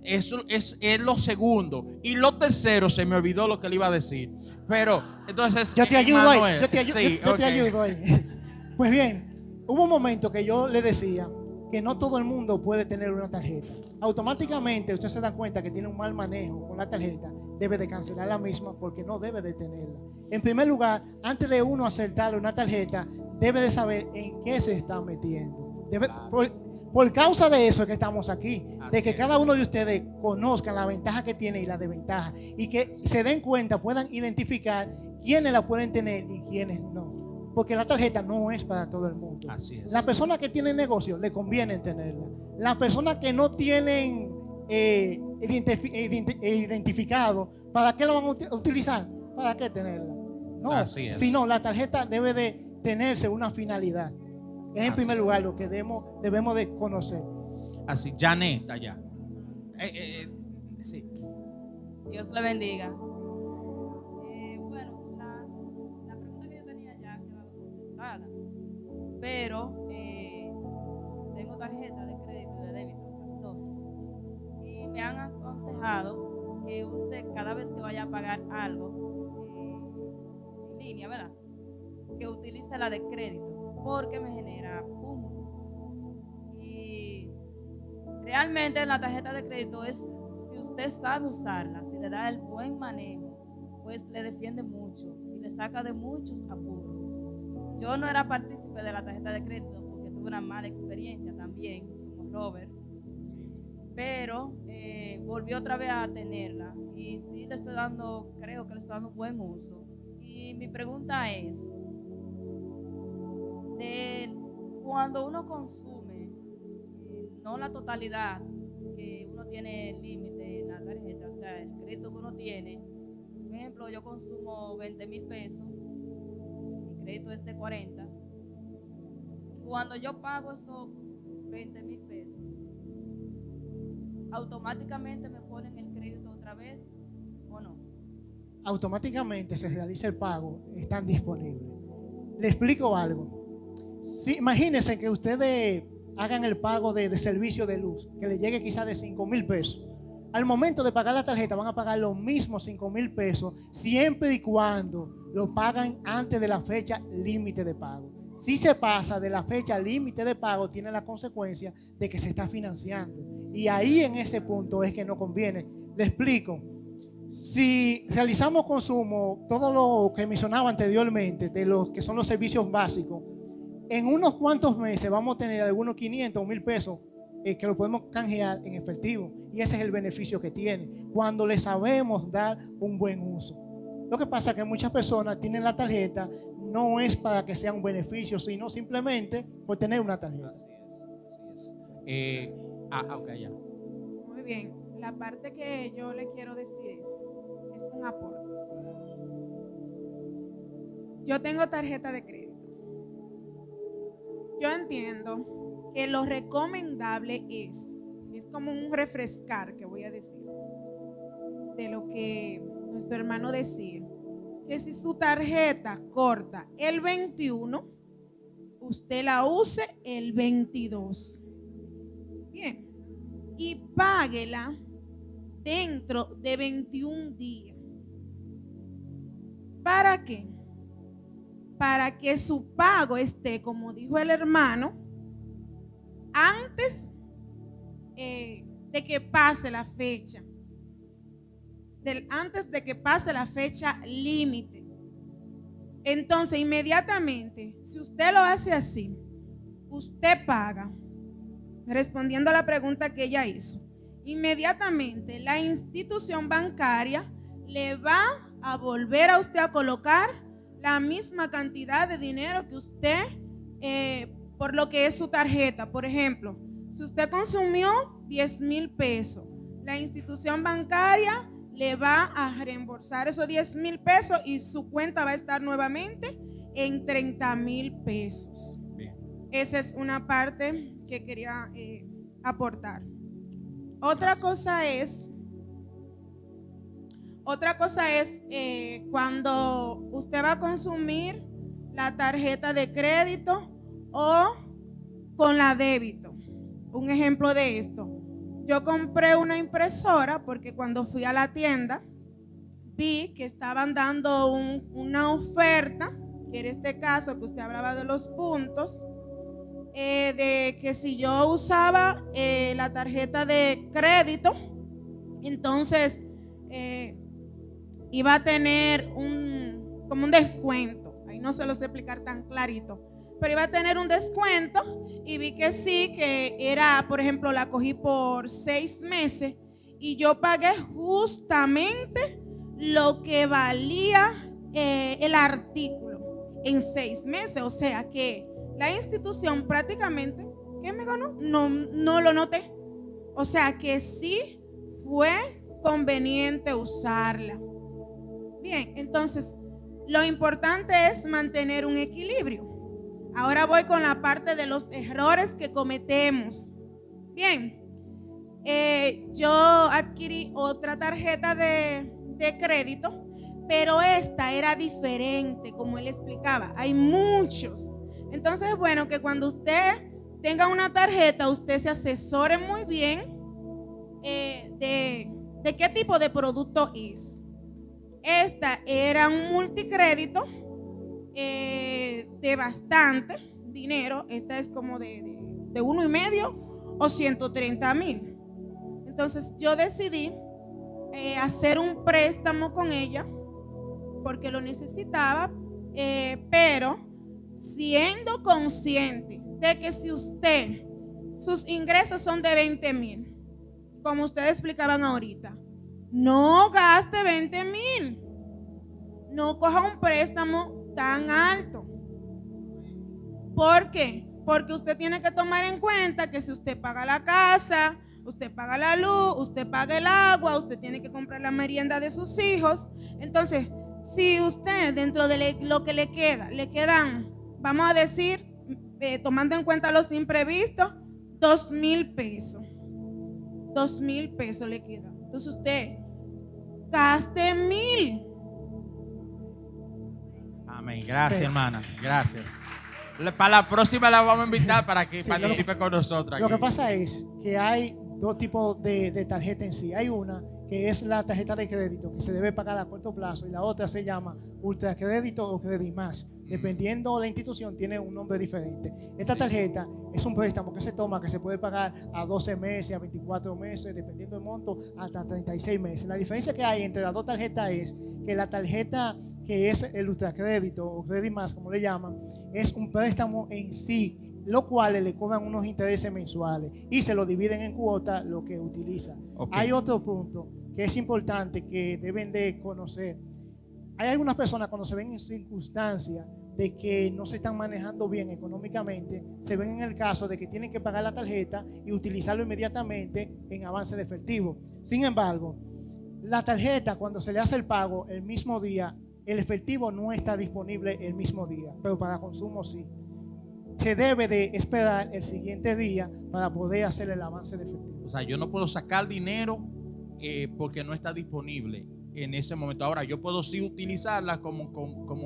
eso es lo segundo. Y lo tercero, se me olvidó lo que le iba a decir. Pero, entonces, Yo te ayudo ahí. Manuel, Yo te, sí, yo te ok. ayudo ahí. Pues bien, hubo un momento que yo le decía que no todo el mundo puede tener una tarjeta. Automáticamente usted se da cuenta que tiene un mal manejo con la tarjeta, debe de cancelar la misma porque no debe de tenerla. En primer lugar, antes de uno aceptarle una tarjeta, debe de saber en qué se está metiendo. Por causa de eso es que estamos aquí, de que cada uno de ustedes conozcan la ventaja que tiene y la desventaja, y que se den cuenta, puedan identificar quiénes la pueden tener y quiénes no. Porque la tarjeta no es para todo el mundo. Así es. La persona que tiene negocio le conviene tenerla. Las personas que no tienen identificado, ¿para qué lo van a utilizar? ¿Para qué tenerla? No, Así es. sino la tarjeta debe de tenerse una finalidad. Es en Así primer es. lugar lo que debemos de conocer. Así, Janet, allá. Sí. Dios le bendiga. Bueno, la pregunta que yo tenía ya ha quedado contestada, pero tengo tarjeta de crédito y de débito, las dos, y me han aconsejado que use cada vez que vaya a pagar algo en línea, ¿verdad? Que utilice la de crédito porque me genera puntos. Y realmente la tarjeta de crédito es, si usted sabe usarla, si le da el buen manejo, pues le defiende mucho y le saca de muchos apuros. Yo no era partícipe de la tarjeta de crédito porque tuve una mala experiencia también, como Robert, pero volví otra vez a tenerla y sí le estoy dando, creo que le estoy dando buen uso. Y mi pregunta es, cuando uno consume, no la totalidad, que uno tiene límite en la tarjeta, o sea, el crédito que uno tiene, por ejemplo, yo consumo 20,000 pesos, mi crédito es de 40, cuando yo pago esos 20,000 pesos, automáticamente me ponen el crédito otra vez o no. Automáticamente se realiza el pago, están disponibles. Le explico algo. Si, imagínense que ustedes hagan el pago de servicio de luz, que le llegue quizás de 5,000 pesos. Al momento de pagar la tarjeta van a pagar los mismos 5,000 pesos, siempre y cuando lo pagan antes de la fecha límite de pago. Si se pasa de la fecha límite de pago, tiene la consecuencia de que se está financiando. Y ahí en ese punto es que no conviene. Le explico. Si realizamos consumo, todo lo que mencionaba anteriormente, de los que son los servicios básicos, en unos cuantos meses vamos a tener algunos 500 o 1,000 pesos que lo podemos canjear en efectivo. Y ese es el beneficio que tiene, cuando le sabemos dar un buen uso. Lo que pasa es que muchas personas tienen la tarjeta, no es para que sea un beneficio, sino simplemente por tener una tarjeta. Así es. Ok, ya. Muy bien, la parte que yo le quiero decir es un aporte. Yo tengo tarjeta de crédito. Yo entiendo que lo recomendable es como un refrescar que voy a decir de lo que nuestro hermano decía, que si su tarjeta corta el 21, usted la use el 22. Bien. Y páguela dentro de 21 días. ¿Para qué? Para que su pago esté, como dijo el hermano, antes de que pase la fecha. Antes de que pase la fecha límite. Entonces, inmediatamente, si usted lo hace así, usted paga. Respondiendo a la pregunta que ella hizo, inmediatamente la institución bancaria le va a volver a usted a colocar la misma cantidad de dinero que usted, por lo que es su tarjeta. Por ejemplo, si usted consumió 10,000 pesos, la institución bancaria le va a reembolsar esos 10,000 pesos y su cuenta va a estar nuevamente en 30,000 pesos. Bien. Esa es una parte que quería aportar. Otra cosa es cuando usted va a consumir la tarjeta de crédito o con la débito. Un ejemplo de esto. yo compré una impresora porque cuando fui a la tienda vi que estaban dando una oferta, que era este caso que usted hablaba de los puntos, de que si yo usaba la tarjeta de crédito, entonces iba a tener como un descuento. Ahí no se lo sé explicar tan clarito, pero iba a tener un descuento y vi que sí, que era, por ejemplo, la cogí por 6 meses y yo pagué justamente lo que valía el artículo en 6 meses. O sea que la institución prácticamente, ¿qué me ganó? No lo noté. O sea que sí fue conveniente usarla. Bien, entonces lo importante es mantener un equilibrio. Ahora voy con la parte de los errores que cometemos. Bien, yo adquirí otra tarjeta de crédito, pero esta era diferente, como él explicaba. Hay muchos. Entonces, bueno, que cuando usted tenga una tarjeta, usted se asesore muy bien de qué tipo de producto es. Esta era un multicrédito de bastante dinero. Esta es como de 1,5 o 130,000. Entonces yo decidí hacer un préstamo con ella porque lo necesitaba, pero siendo consciente de que si sus ingresos son de 20,000, como ustedes explicaban ahorita, no gaste 20,000, no coja un préstamo tan alto. ¿Por qué? Porque usted tiene que tomar en cuenta que si usted paga la casa, usted paga la luz, usted paga el agua, usted tiene que comprar la merienda de sus hijos. Entonces, si usted dentro de lo que le quedan, vamos a decir, tomando en cuenta los imprevistos, 2,000 pesos. 2,000 pesos le quedan. Entonces usted gaste 1,000. Amén. Gracias, hermana. Gracias. Para la próxima la vamos a invitar para que participe con nosotros. Lo que aquí. pasa es que hay dos tipos de tarjeta en sí. Hay una que es la tarjeta de crédito que se debe pagar a corto plazo y la otra se llama ultracrédito o Credimás. Dependiendo de la institución tiene un nombre diferente. Esta tarjeta es un préstamo que se toma, que se puede pagar a 12 meses, a 24 meses, dependiendo del monto, hasta 36 meses. La diferencia que hay entre las dos tarjetas es que la tarjeta que es el ultracrédito o Credimás, como le llaman, es un préstamo en sí, lo cual le cobran unos intereses mensuales y se lo dividen en cuotas lo que utiliza. Okay. Hay otro punto que es importante que deben de conocer. Hay algunas personas cuando se ven en circunstancias de que no se están manejando bien económicamente, se ven en el caso de que tienen que pagar la tarjeta y utilizarlo inmediatamente en avance de efectivo. Sin embargo, la tarjeta cuando se le hace el pago el mismo día, el efectivo no está disponible el mismo día, pero para consumo sí. Se debe de esperar el siguiente día para poder hacer el avance de efectivo. O sea, yo no puedo sacar dinero porque no está disponible en ese momento. Ahora, yo puedo sí utilizarla como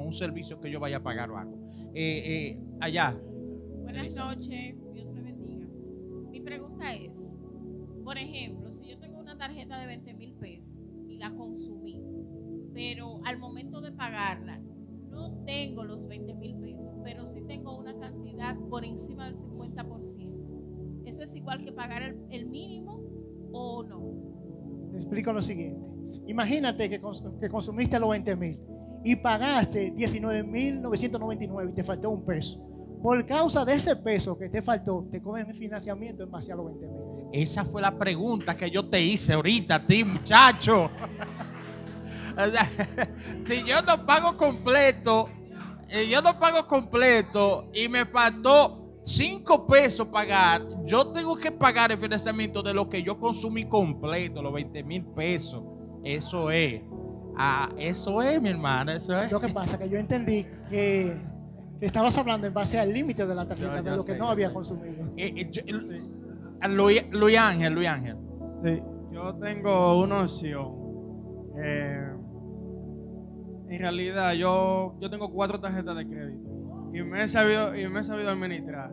un servicio que yo vaya a pagar o algo. Allá. Buenas noches, Dios le bendiga. Mi pregunta es, por ejemplo, si yo tengo una tarjeta de 20,000 pesos y la consumí, pero al momento de pagarla no tengo los 20,000 pesos, pero sí tengo una cantidad por encima del 50%. ¿Eso es igual que pagar el mínimo o no? Te explico lo siguiente. Imagínate que consumiste los 20,000 y pagaste 19,999 y te faltó un peso. Por causa de ese peso que te faltó, te cogen el financiamiento en base a los 20,000. Esa fue la pregunta que yo te hice ahorita a ti, muchacho. Si yo no pago completo, y me faltó 5 pesos pagar, yo tengo que pagar el financiamiento de lo que yo consumí completo, los 20,000 pesos. Eso es. Eso es, mi hermana. Eso es. Lo que pasa es que yo entendí que estabas hablando en base al límite de la tarjeta, de lo que no había consumido. Luis Ángel. Sí, yo tengo una opción. En realidad, yo tengo 4 tarjetas de crédito y me he sabido administrar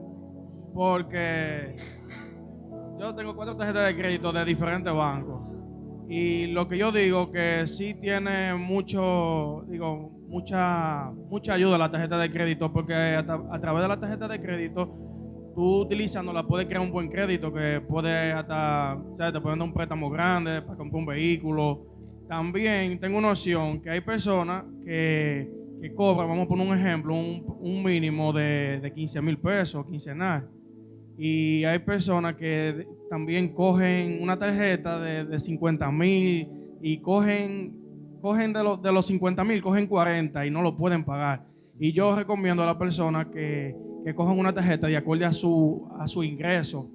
porque yo tengo 4 tarjetas de crédito de diferentes bancos. Y lo que yo digo que sí tiene mucha ayuda la tarjeta de crédito, porque a través de la tarjeta de crédito, tú utilizándola puedes crear un buen crédito que puede hasta, o sea, te pueden dar un préstamo grande para comprar un vehículo. También tengo una opción que hay personas que cobran, vamos a poner un ejemplo, un mínimo de 15,000 pesos quincenal. Y hay personas que también cogen una tarjeta de 50,000 y cogen de los 50,000, cogen 40 y no lo pueden pagar. Y yo recomiendo a las personas que cojan una tarjeta de acuerdo a su ingreso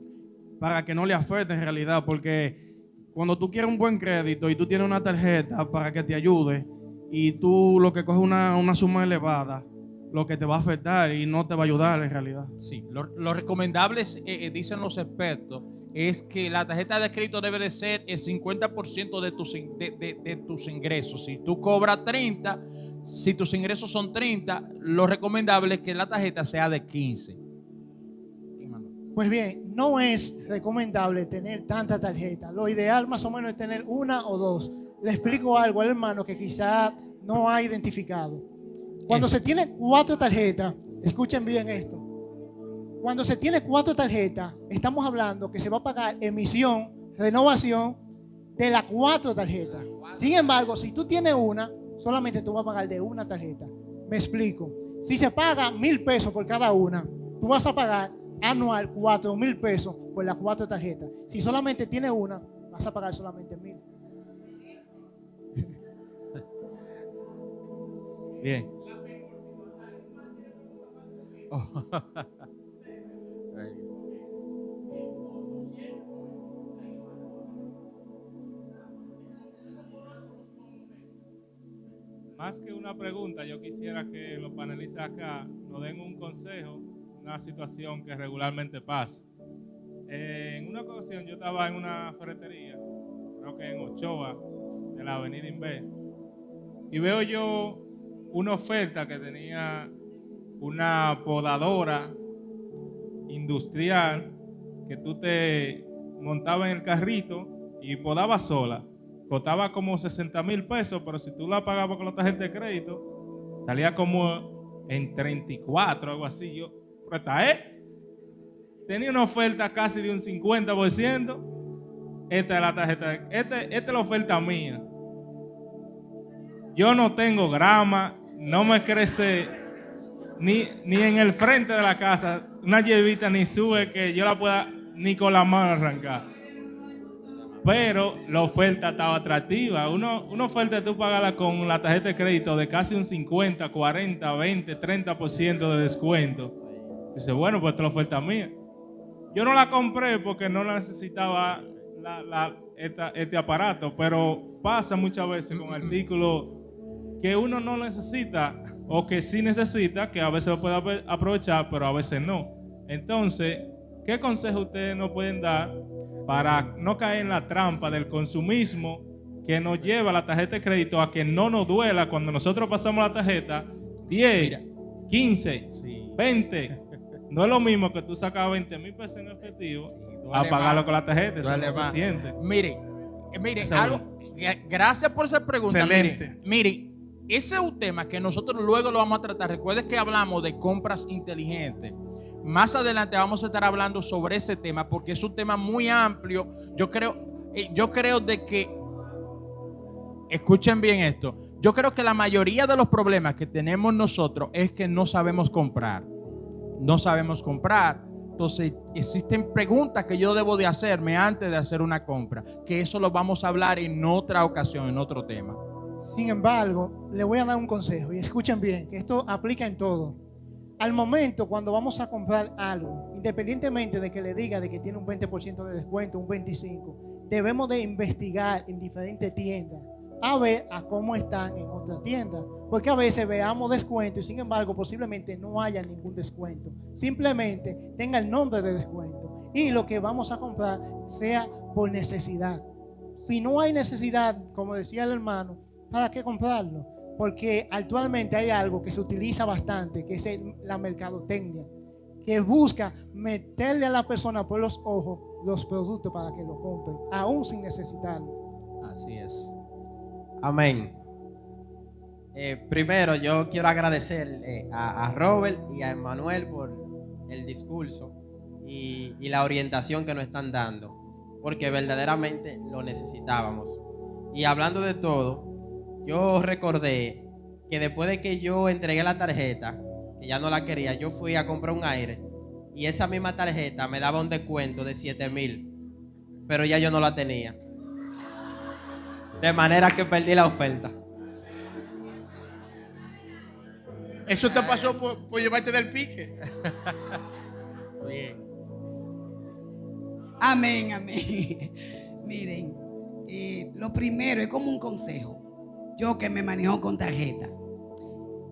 para que no le afecte en realidad, porque cuando tú quieres un buen crédito y tú tienes una tarjeta para que te ayude y tú lo que coges una suma elevada, lo que te va a afectar y no te va a ayudar en realidad. Sí, lo recomendable, dicen los expertos, es que la tarjeta de crédito debe de ser el 50% de tus ingresos. Si tú cobras 30, si tus ingresos son 30, lo recomendable es que la tarjeta sea de 15. Pues bien, no es recomendable tener tanta tarjeta. Lo ideal más o menos es tener una o dos. Le explico algo al hermano que quizá no ha identificado. Cuando se tiene 4 tarjetas, escuchen bien esto. Cuando se tiene 4 tarjetas, estamos hablando que se va a pagar emisión, renovación de las 4 tarjetas. Sin embargo, si tú tienes una, solamente tú vas a pagar de una tarjeta. Me explico. Si se paga 1,000 pesos por cada una, tú vas a pagar anual 4,000 pesos por las 4 tarjetas. Si solamente tienes una, vas a pagar solamente 1,000. Bien. Más que una pregunta, yo quisiera que los panelistas acá nos den un consejo, una situación que regularmente pasa. En una ocasión yo estaba en una ferretería, creo que en Ochoa, de la avenida Inver, y veo yo una oferta que tenía una podadora industrial que tú te montabas en el carrito y podabas sola. Costaba como 60,000 pesos, pero si tú la pagabas con la tarjeta de crédito, salía como en 34, algo así. Yo, pero tenía una oferta casi de un 50%. Esta es la tarjeta, esta es la oferta mía. Yo no tengo grama, no me crece ni en el frente de la casa una hierbita ni sube que yo la pueda ni con la mano arrancar. Pero la oferta estaba atractiva. Una oferta tú pagarla con la tarjeta de crédito de casi un 50, 40, 20, 30% de descuento. Dice, bueno, pues esta es la oferta mía. Yo no la compré porque no la necesitaba este aparato, pero pasa muchas veces con artículos que uno no necesita o que sí necesita, que a veces lo puede aprovechar, pero a veces no. Entonces, ¿qué consejo ustedes nos pueden dar para no caer en la trampa del consumismo que nos lleva la tarjeta de crédito a que no nos duela cuando nosotros pasamos la tarjeta 10, 15, 20? No es lo mismo que tú sacas 20,000 pesos en efectivo a pagarlo con la tarjeta. Eso no se siente. Mire, gracias por esa pregunta. Excelente. Mire, ese es un tema que nosotros luego lo vamos a tratar. Recuerde que hablamos de compras inteligentes. Más adelante vamos a estar hablando sobre ese tema porque es un tema muy amplio. Yo creo de que, escuchen bien esto, yo creo que la mayoría de los problemas que tenemos nosotros es que no sabemos comprar. No sabemos comprar. Entonces existen preguntas que yo debo de hacerme antes de hacer una compra, que eso lo vamos a hablar en otra ocasión, en otro tema. Sin embargo, le voy a dar un consejo y escuchen bien, que esto aplica en todo. Al momento, cuando vamos a comprar algo, independientemente de que le diga de que tiene un 20% de descuento, un 25%, debemos de investigar en diferentes tiendas a ver a cómo están en otras tiendas. Porque a veces veamos descuento y sin embargo posiblemente no haya ningún descuento. Simplemente tenga el nombre de descuento y lo que vamos a comprar sea por necesidad. Si no hay necesidad, como decía el hermano, ¿para qué comprarlo? Porque actualmente hay algo que se utiliza bastante, que es la mercadotecnia, que busca meterle a la persona por los ojos los productos para que lo compren, aún sin necesitarlo. Así es. Amén. Primero, yo quiero agradecer a Robert y a Emmanuel por el discurso y la orientación que nos están dando, porque verdaderamente lo necesitábamos. Y hablando de todo, yo recordé que después de que yo entregué la tarjeta, que ya no la quería, yo fui a comprar un aire y esa misma tarjeta me daba un descuento de 7,000, pero ya yo no la tenía. De manera que perdí la oferta. Eso te pasó por llevarte del pique. Bien. Amén, amén. Miren, lo primero es como un consejo. Yo que me manejo con tarjeta.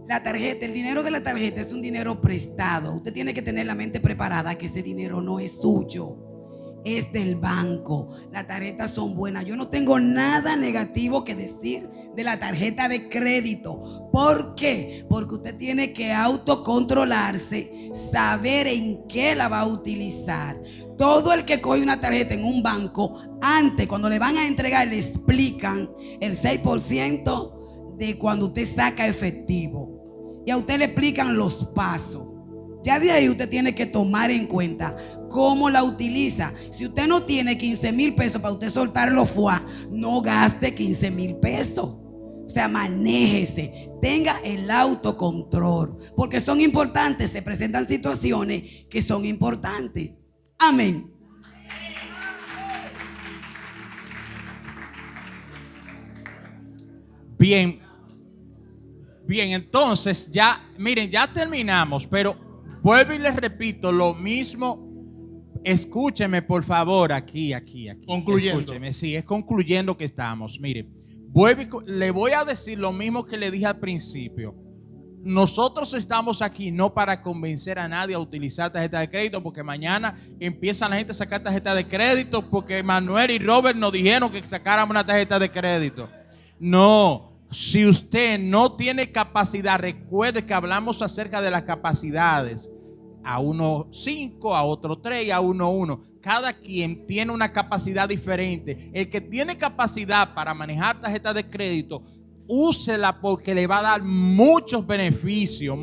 La tarjeta, el dinero de la tarjeta es un dinero prestado. Usted tiene que tener la mente preparada que ese dinero no es suyo, es del banco. Las tarjetas son buenas. Yo no tengo nada negativo que decir de la tarjeta de crédito. ¿Por qué? Porque usted tiene que autocontrolarse, saber en qué la va a utilizar. Todo el que coge una tarjeta en un banco, antes, cuando le van a entregar, le explican el 6% de cuando usted saca efectivo. Y a usted le explican los pasos. Ya de ahí usted tiene que tomar en cuenta cómo la utiliza. Si usted no tiene 15,000 pesos para usted soltarlo fuá, no gaste 15,000 pesos. O sea, manéjese, tenga el autocontrol, porque son importantes, se presentan situaciones que son importantes. Amén. Bien. Bien, entonces ya, miren, ya terminamos, pero vuelvo y les repito lo mismo. Escúcheme, por favor, aquí. Concluyendo. Escúcheme, sí, es concluyendo que estamos. Miren, le voy a decir lo mismo que le dije al principio. Nosotros estamos aquí no para convencer a nadie a utilizar tarjeta de crédito, porque mañana empieza la gente a sacar tarjeta de crédito porque Manuel y Robert nos dijeron que sacáramos una tarjeta de crédito. No. Si usted no tiene capacidad, recuerde que hablamos acerca de las capacidades. A uno 5, a otro 3 y a uno 1. Cada quien tiene una capacidad diferente. El que tiene capacidad para manejar tarjeta de crédito, úsela porque le va a dar muchos beneficios.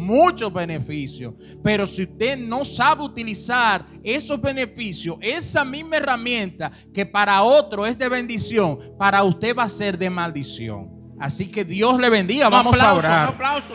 Pero si usted no sabe utilizar esos beneficios, esa misma herramienta que para otro es de bendición, para usted va a ser de maldición. Así que Dios le bendiga. Vamos a orar. Un aplauso.